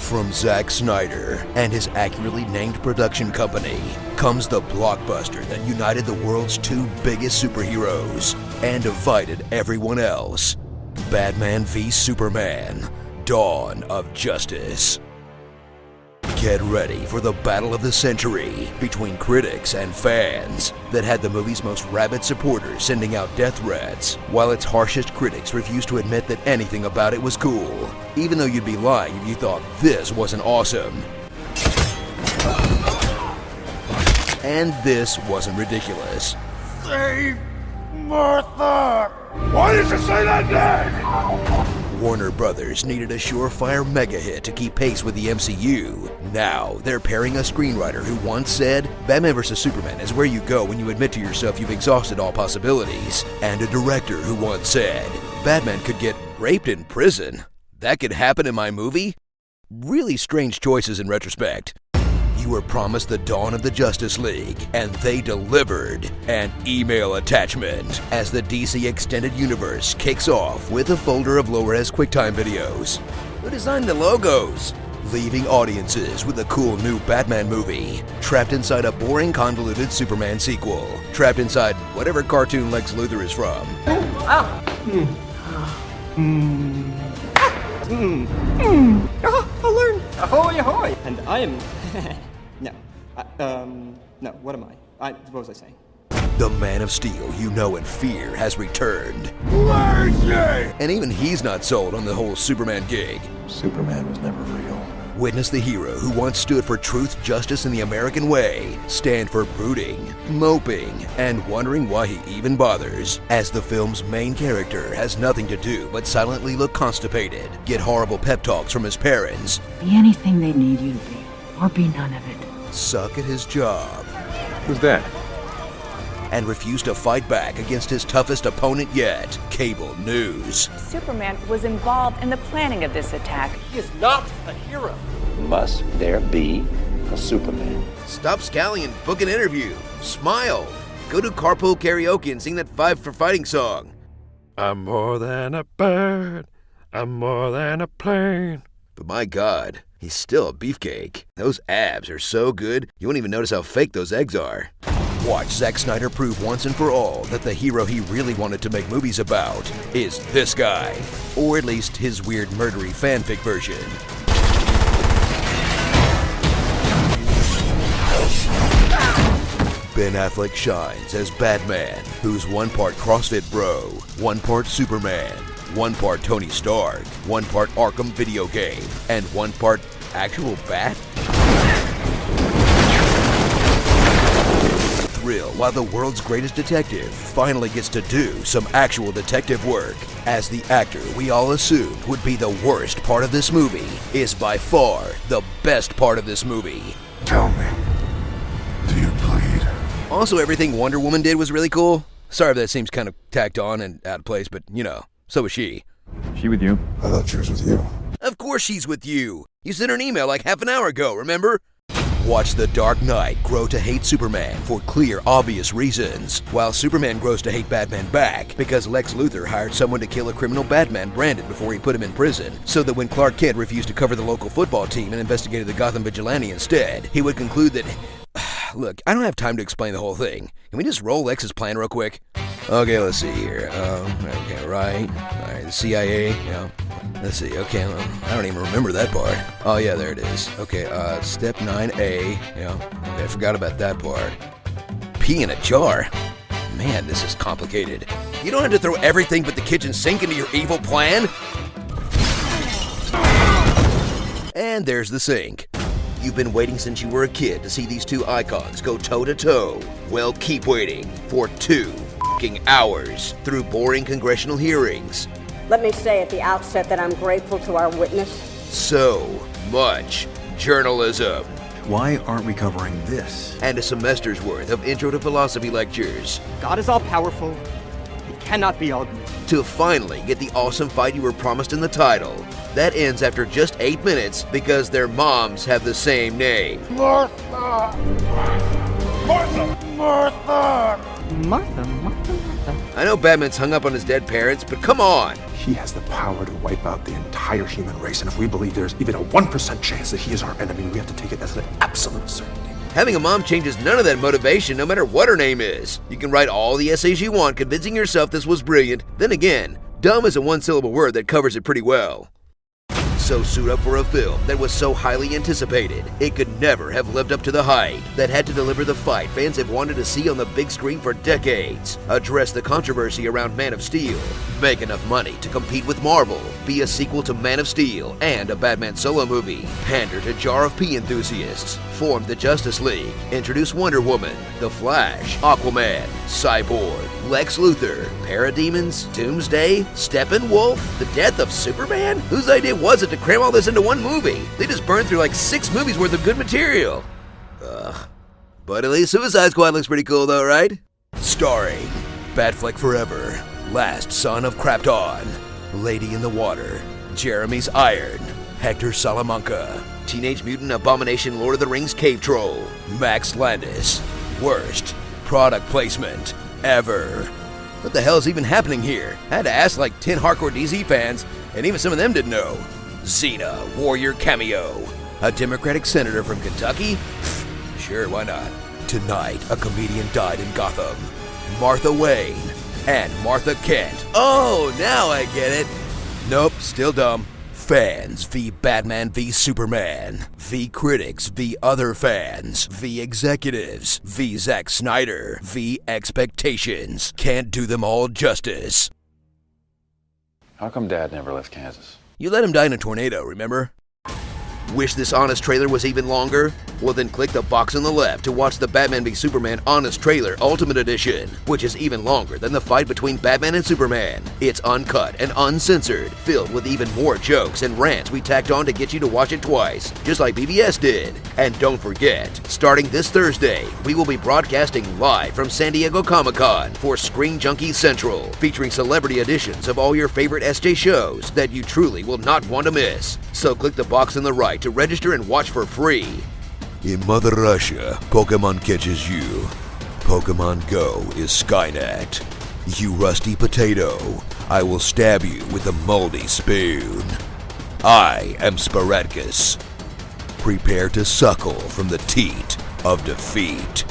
From Zack Snyder and his accurately named production company comes the blockbuster that united the world's two biggest superheroes and divided everyone else. Batman v Superman: Dawn of Justice. Get ready for the battle of the century between critics and fans that had the movie's most rabid supporters sending out death threats, while its harshest critics refused to admit that anything about it was cool, even though you'd be lying if you thought this wasn't awesome. And this wasn't ridiculous. Save Martha! Why did you say that name? Warner Brothers needed a surefire mega hit to keep pace with the MCU. Now, they're pairing a screenwriter who once said, Batman vs. Superman is where you go when you admit to yourself you've exhausted all possibilities, and a director who once said, Batman could get raped in prison. That could happen in my movie? Really strange choices in retrospect. You were promised the dawn of the Justice League, and they delivered an email attachment as the DC Extended Universe kicks off with a folder of low-res QuickTime videos. Who designed the logos? Leaving audiences with a cool new Batman movie, trapped inside a boring, convoluted Superman sequel, trapped inside whatever cartoon Lex Luthor is from. I'll learn. Ahoy, ahoy! And I am... No, what am I? What was I saying? The Man of Steel you know and fear has returned. Lazy! And even he's not sold on the whole Superman gig. Superman was never real. Witness the hero who once stood for truth, justice, and the American way stand for brooding, moping, and wondering why he even bothers, as the film's main character has nothing to do but silently look constipated, get horrible pep talks from his parents, Be anything they need you to be, or be none of it. suck at his job, Who's that? and refuse to fight back against his toughest opponent yet, cable news. Superman was involved in the planning of this attack. He is not a hero. Must there be a Superman? Stop scowling and book an interview. Smile. Go do carpool karaoke and sing that 5 for Fighting song. I'm more than a bird. I'm more than a plane. But my God, he's still a beefcake. Those abs are so good, you won't even notice how fake those eggs are. Watch Zack Snyder prove once and for all that the hero he really wanted to make movies about is this guy. Or at least his weird murdery fanfic version. Ben Affleck shines as Batman, who's one part CrossFit bro, one part Superman, one part Tony Stark, one part Arkham video game, and one part actual bat? Thrill while the world's greatest detective finally gets to do some actual detective work, as the actor we all assumed would be the worst part of this movie is by far the best part of this movie. Tell me, do you bleed? Also, everything Wonder Woman did was really cool. Sorry if that seems kind of tacked on and out of place, but you know, so was she. She with you? I thought she was with you. Of course she's with you. You sent her an email like half an hour ago, remember? Watch the Dark Knight grow to hate Superman for clear, obvious reasons, while Superman grows to hate Batman back because Lex Luthor hired someone to kill a criminal Batman, Brandon, before he put him in prison, so that when Clark Kent refused to cover the local football team and investigated the Gotham vigilante instead, he would conclude that... Look, I don't have time to explain the whole thing. Can we just roll Lex's plan real quick? Okay, let's see here. Okay, right. All right, the CIA, yeah. Let's see, okay, I don't even remember that part. Oh, yeah, there it is. Okay, step 9A, yeah. Okay, I forgot about that part. Pee in a jar? Man, this is complicated. You don't have to throw everything but the kitchen sink into your evil plan? And there's the sink. You've been waiting since you were a kid to see these two icons go toe-to-toe. Well, keep waiting for 2 f***ing hours through boring congressional hearings. Let me say at the outset that I'm grateful to our witness. So much journalism. Why aren't we covering this? And a semester's worth of intro to philosophy lectures. God is all-powerful. He cannot be outdone. To finally get the awesome fight you were promised in the title. That ends after just 8 minutes because their moms have the same name. Martha! Martha! Martha! Martha. I know Batman's hung up on his dead parents, but come on! He has the power to wipe out the entire human race, and if we believe there's even a 1% chance that he is our enemy, we have to take it as an absolute certainty. Having a mom changes none of that motivation, no matter what her name is. You can write all the essays you want, convincing yourself this was brilliant. Then again, dumb is a one-syllable word that covers it pretty well. So suit up for a film that was so highly anticipated, it could never have lived up to the hype, that had to deliver the fight fans have wanted to see on the big screen for decades, address the controversy around Man of Steel, make enough money to compete with Marvel, be a sequel to Man of Steel and a Batman solo movie, pander to Jar of Pea enthusiasts, form the Justice League, introduce Wonder Woman, The Flash, Aquaman, Cyborg, Lex Luthor, Parademons, Doomsday, Steppenwolf, the death of Superman? Whose idea was it to cram all this into one movie? They just burned through like 6 movies worth of good material. Ugh. But at least Suicide Squad looks pretty cool though, right? Starring Batfleck Forever, Last Son of Krypton, Lady in the Water, Jeremy's Iron, Hector Salamanca, Teenage Mutant Abomination Lord of the Rings Cave Troll, Max Landis. Worst product placement ever. What the hell is even happening here? I had to ask like 10 hardcore DC fans, and even some of them didn't know. Xena, Warrior cameo. A Democratic senator from Kentucky? Sure, why not? Tonight, a comedian died in Gotham. Martha Wayne and Martha Kent. Oh, now I get it. Nope, still dumb. Fans v. Batman v. Superman, v. critics v. other fans, v. executives, v. Zack Snyder, v. expectations. Can't do them all justice. How come Dad never left Kansas? You let him die in a tornado, remember? Wish this honest trailer was even longer? Well then click the box on the left to watch the Batman v Superman Honest Trailer Ultimate Edition, which is even longer than the fight between Batman and Superman. It's uncut and uncensored, filled with even more jokes and rants we tacked on to get you to watch it twice, just like BVS did. And don't forget, starting this Thursday, we will be broadcasting live from San Diego Comic-Con for Screen Junkie Central, featuring celebrity editions of all your favorite SJ shows that you truly will not want to miss. So click the box on the right to register and watch for free. In Mother Russia, Pokemon catches you. Pokemon Go is Skynet. You rusty potato, I will stab you with a moldy spoon. I am Sporadicus. Prepare to suckle from the teat of defeat.